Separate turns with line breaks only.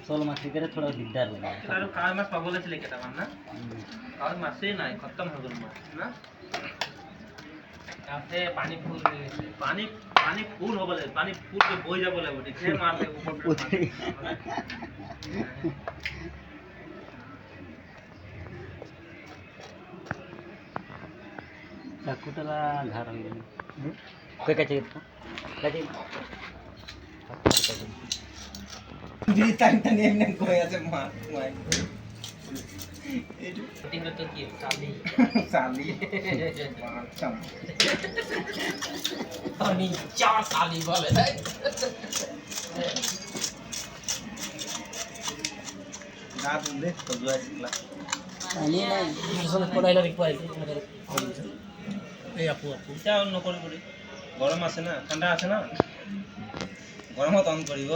চল মাছি করে থোড়া দিগদার লাগে
তার কাল মাছ পাবলে ছিল কেটামান না কাল মাছই নাই খতম হয়ে গেল মাছ না তাতে পানি ফুল হয়ে গেছে পানি পানি ফুল হবে পানি ফুল के বই যাবে বলে ওটি যে মারবে উপর
চাকুটালা ঘাড় হয়ে গেল কই কাছে গেল কাছে
বিড়ি টান টান এমনি কই আছে মা মাই
টিঙ্গা তো কি চালি
চালি চাম
আমি চা চালি বলে তাই
না তুলে তো জুয়াইছিলা
আমি নাই
আসলে কোলাইলা রিকোয়াইল এই আপু আপু এটা অন্য করে গরম আছে না ঠান্ডা আছে না গরমত অন করিব